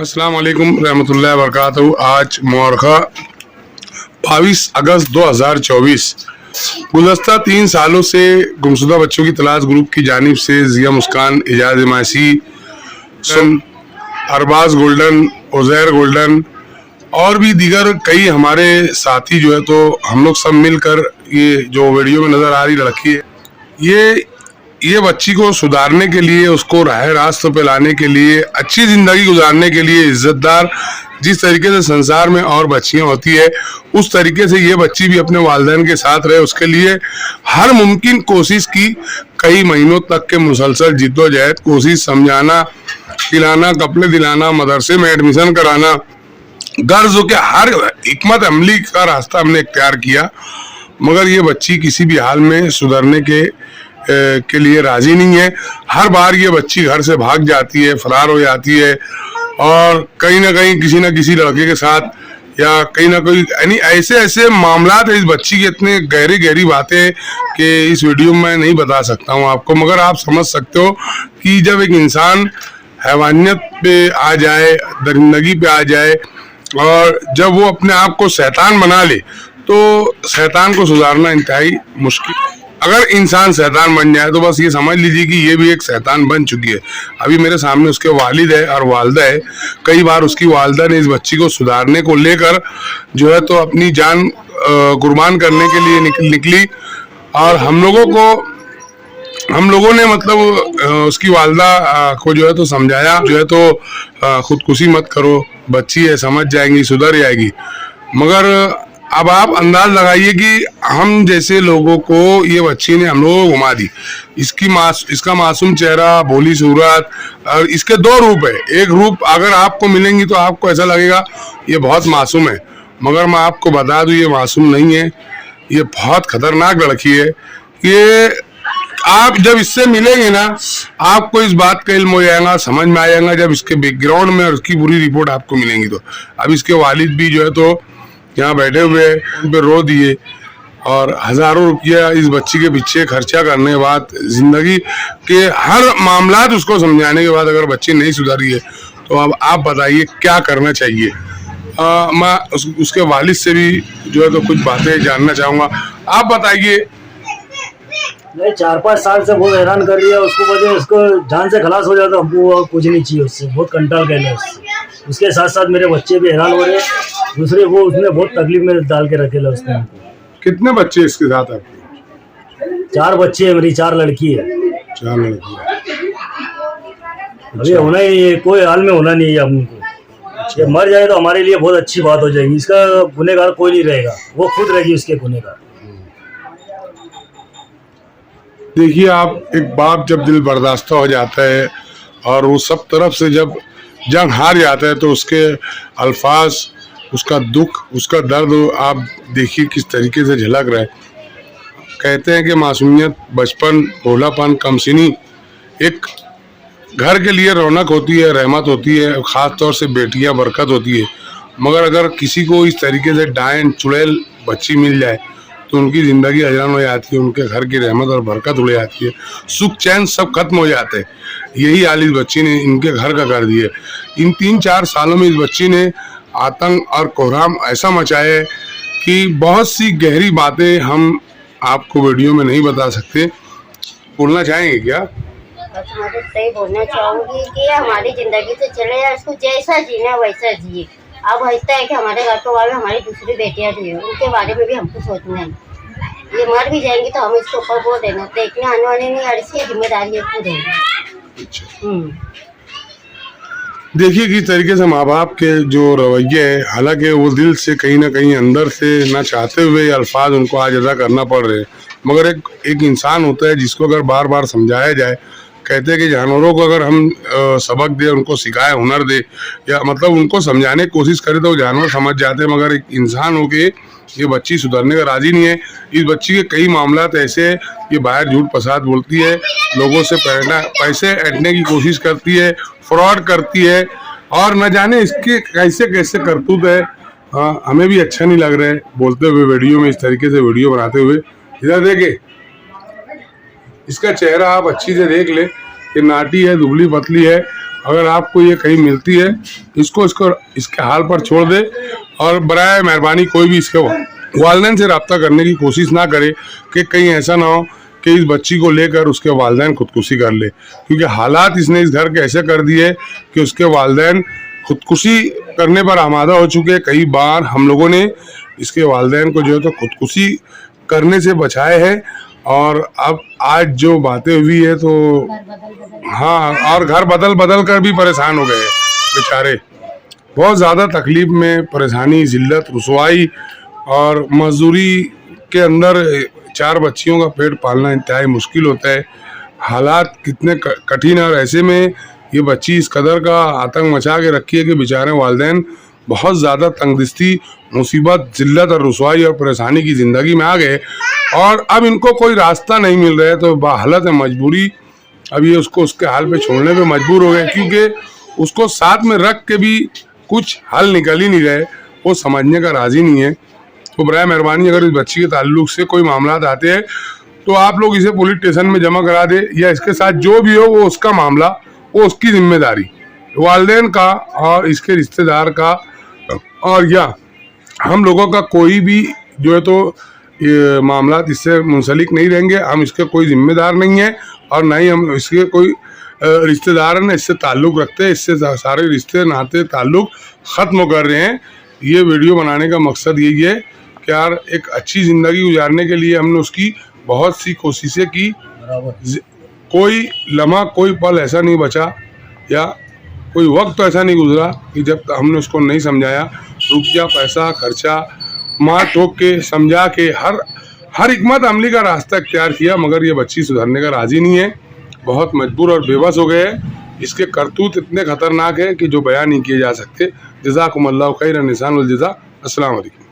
अस्सलाम वालेकुम रहमतुल्लाहि व बरकातहू। आज मुबारका 22 अगस्त 2024। गुज़श्ता 3 सालों से गुमशुदा बच्चों की तलाश ग्रुप की जानिब से जिया मुस्कान, एजाज मासी, अरबाज गोल्डन, उज़ैर गोल्डन और भी दीगर कई हमारे साथी जो है तो हम लोग सब मिलकर ये जो वीडियो में नज़र आ रही लड़की है, ये बच्ची को सुधारने के लिए, उसको राह रास्त पे लाने के लिए, अच्छी ज़िंदगी गुजारने के लिए, इज्जतदार जिस तरीके से संसार में और बच्चियां होती है उस तरीके से ये बच्ची भी अपने वालिदैन के साथ रहे, उसके लिए हर मुमकिन कोशिश की। कई महीनों तक के मुसलसल जिद्दोजहद, कोशिश, समझाना, खिलाना, कपड़े दिलाना, मदरसे में एडमिशन कराना, गर्ज के हर हिकमत अमली का रास्ता हमने इख्तियार किया, मगर ये बच्ची किसी भी हाल में सुधरने के लिए राजी नहीं है। हर बार ये बच्ची घर से भाग जाती है, फरार हो जाती है और कहीं ना कहीं किसी न किसी लड़के के साथ या कहीं ना कहीं यानी ऐसे मामलात है इस बच्ची के, इतने गहरी बातें कि इस वीडियो में मैं नहीं बता सकता हूँ आपको, मगर आप समझ सकते हो कि जब एक इंसान हैवानियत पे आ जाए, दरिंदगी पे आ जाए और जब वो अपने आप को शैतान बना ले तो शैतान को सुधारना इंतहाई मुश्किल। अगर इंसान शैतान बन जाए तो बस ये समझ लीजिए कि ये भी एक शैतान बन चुकी है। अभी मेरे सामने उसके वालिद है और वालदा है। कई बार उसकी वालदा ने इस बच्ची को सुधारने को लेकर जो है तो अपनी जान कुर्बान करने के लिए निकली और हम लोगों ने मतलब उसकी वालदा को जो है तो समझाया, जो है तो खुदकुशी मत करो, बच्ची है, समझ जाएंगी, सुधर जाएगी। मगर अब आप अंदाज लगाइए कि हम जैसे लोगों को ये बच्ची ने हम लोगों को घुमा दी। इसका मासूम चेहरा, भोली सूरत और इसके 2 रूप है। एक रूप अगर आपको मिलेंगी तो आपको ऐसा लगेगा ये बहुत मासूम है, मगर मैं आपको बता दूं ये मासूम नहीं है, ये बहुत खतरनाक लड़की है। ये आप जब इससे मिलेंगे ना आपको इस बात का इल्म हो जाएगा, समझ में आ जाएगा जब इसके बैकग्राउंड में और उसकी पूरी रिपोर्ट आपको मिलेंगी तो। अब इसके वालिद भी जो है तो यहाँ बैठे हुए उन पे रो दिए और हज़ारों रुपया इस बच्ची के पीछे खर्चा करने के बाद, जिंदगी के हर मामलात उसको समझाने के बाद अगर बच्ची नहीं सुधरी है तो अब आप बताइए क्या करना चाहिए। मैं उसके वालिद से भी जो है तो कुछ बातें जानना चाहूँगा। आप बताइए। नहीं, 4-5 साल से बहुत हैरान कर रही है उसको, वजह उसको जान से खलास हो जाता, हमको कुछ नहीं चाहिए उससे, बहुत कंट्रोल कर लिया उससे। उसके साथ साथ मेरे बच्चे भी हैरान हो रहे हैं, दूसरे वो उसने बहुत तकलीफ में डाल के रखे उसने हमको। कितने बच्चे इसके साथ आपके? 4 बच्चे है, मेरी 4 लड़की है। 4 लड़की। अभी होना ही कोई हाल में होना नहीं है हमको। ये मर जाए तो हमारे लिए बहुत अच्छी बात हो जाएगी, इसका गुनहगार कोई नहीं रहेगा, वो खुद रहेगी उसके गुनहगार। देखिए, आप एक बाप जब दिल बर्दाश्ता हो जाता है और वो सब तरफ से जब जंग हार जाता है तो उसके अल्फाज, उसका दुख, उसका दर्द आप देखिए किस तरीके से झलक रहा है। कहते हैं कि मासूमियत, बचपन, भोलापन, कमसिनी एक घर के लिए रौनक होती है, रहमत होती है, ख़ास तौर से बेटियां बरकत होती है। मगर अगर किसी को इस तरीके से डायन चुड़ैल बच्ची मिल जाए तो उनकी ज़िंदगी हजरन हो जाती है, उनके घर की रहमत और बरकत उड़ जाती है, सुख चैन सब खत्म हो जाते हैं। यही हाल इस बच्ची ने इनके घर का कर दिया। इन 3-4 सालों में इस बच्ची ने आतंक और कोहराम ऐसा मचाया है कि बहुत सी गहरी बातें हम आपको वीडियो में नहीं बता सकते। बोलना चाहेंगे क्या? बस मैं तो सही बोलना चाहूँगी कि हमारी ज़िंदगी से चले जाए, उसको जैसा जीना वैसा जिए। अब ऐसा है कि हमारे घर के बारे में हमारी दूसरी बेटियाँ भी हैं, उनके बारे में भी हमको सोचना है। ये मर भी जाएंगी तो हम इसके ऊपर बोल देना, देखने आने वाले नहीं, ऐसी जिम्मेदारी है खुद है। देखिए किस तरीके से माँ बाप के जो रवैये है, हालांकि वो दिल से कहीं ना कहीं अंदर से ना चाहते हुए अल्फाज उनको आज अदा करना पड़ रहे हैं, मगर एक इंसान होता है जिसको अगर बार बार समझाया जाए। कहते हैं कि जानवरों को अगर हम सबक दे, उनको सिखाए, हुनर दे या मतलब उनको समझाने की कोशिश करें तो वो जानवर समझ जाते हैं, मगर एक इंसान हो के ये बच्ची सुधरने का राजी नहीं है। इस बच्ची के कई मामलात ऐसे हैं, ये बाहर झूठ फसाद बोलती है, लोगों से पैसे ऐंठने की कोशिश करती है, फ्रॉड करती है और न जाने इसके कैसे कैसे करतूत है। हाँ, हमें भी अच्छा नहीं लग रहा है बोलते हुए वीडियो में, इस तरीके से वीडियो बनाते हुए। इधर देखे, इसका चेहरा आप अच्छी से देख ले, ये नाटी है, दुबली पतली है अगर आपको ये कहीं मिलती है इसको इसके हाल पर छोड़ दे और बराए मेहरबानी कोई भी इसके वालिदैन से रब्ता करने की कोशिश ना करे कि कहीं ऐसा ना हो कि इस बच्ची को लेकर उसके वालिदैन खुदकुशी कर ले, क्योंकि हालात इसने इस घर के ऐसे कर दिए कि उसके वालिदैन खुदकुशी करने पर आमादा हो चुके हैं। कई बार हम लोगों ने इसके वालिदैन को जो है तो खुदकुशी करने से बचाए हैं और अब आज जो बातें हुई है तो हाँ, और घर बदल बदल कर भी परेशान हो गए बेचारे। बहुत ज़्यादा तकलीफ में, परेशानी, जिल्लत, रुसवाई और मजदूरी के अंदर 4 बच्चियों का पेट पालना इंतहाई मुश्किल होता है। हालात कितने कठिन है और ऐसे में ये बच्ची इस कदर का आतंक मचा के रखी है कि बेचारे वालिदैन बहुत ज़्यादा तंगदस्ती, मुसीबत, जिल्लत और रुसवाई और परेशानी की ज़िंदगी में आ गए और अब इनको कोई रास्ता नहीं मिल रहा है। तो बाहालत है मजबूरी, अब ये उसको उसके हाल पे छोड़ने पे मजबूर हो गए, क्योंकि उसको साथ में रख के भी कुछ हल निकल ही नहीं रहे, वो समझने का राज़ी नहीं है। तो बराए मेहरबानी अगर इस बच्ची के ताल्लुक से कोई मामला आते हैं तो आप लोग इसे पुलिस स्टेशन में जमा करा दे, या इसके साथ जो भी हो वो उसका मामला, वो उसकी जिम्मेदारी, वालिदैन का और इसके रिश्तेदार का, और या हम लोगों का कोई भी जो है तो ये मामला इससे मुंसलिक नहीं रहेंगे। हम इसके कोई जिम्मेदार नहीं है और ना ही हम इसके कोई रिश्तेदार हैं इससे ताल्लुक़ रखते हैं। इससे सारे रिश्ते नाते ताल्लुक़ ख़त्म कर रहे हैं। ये वीडियो बनाने का मकसद यही है कि यार एक अच्छी ज़िंदगी गुजारने के लिए हमने उसकी बहुत सी कोशिशें की, कोई लम्हा, कोई पल ऐसा नहीं बचा या कोई वक्त ऐसा नहीं गुजरा कि जब हमने उसको नहीं समझाया, रुपया, पैसा, खर्चा, मार ठोक के, समझा के, हर हिकमत अमली का रास्ता इख्तियार किया, मगर ये बच्ची सुधरने का राज़ी नहीं है। बहुत मजबूर और बेबस हो गए हैं। इसके करतूत इतने ख़तरनाक है कि जो बयान नहीं किए जा सकते। जज़ाकुमुल्लाहु खैरन, निशानुल जज़ा। अस्सलाम वालेकुम।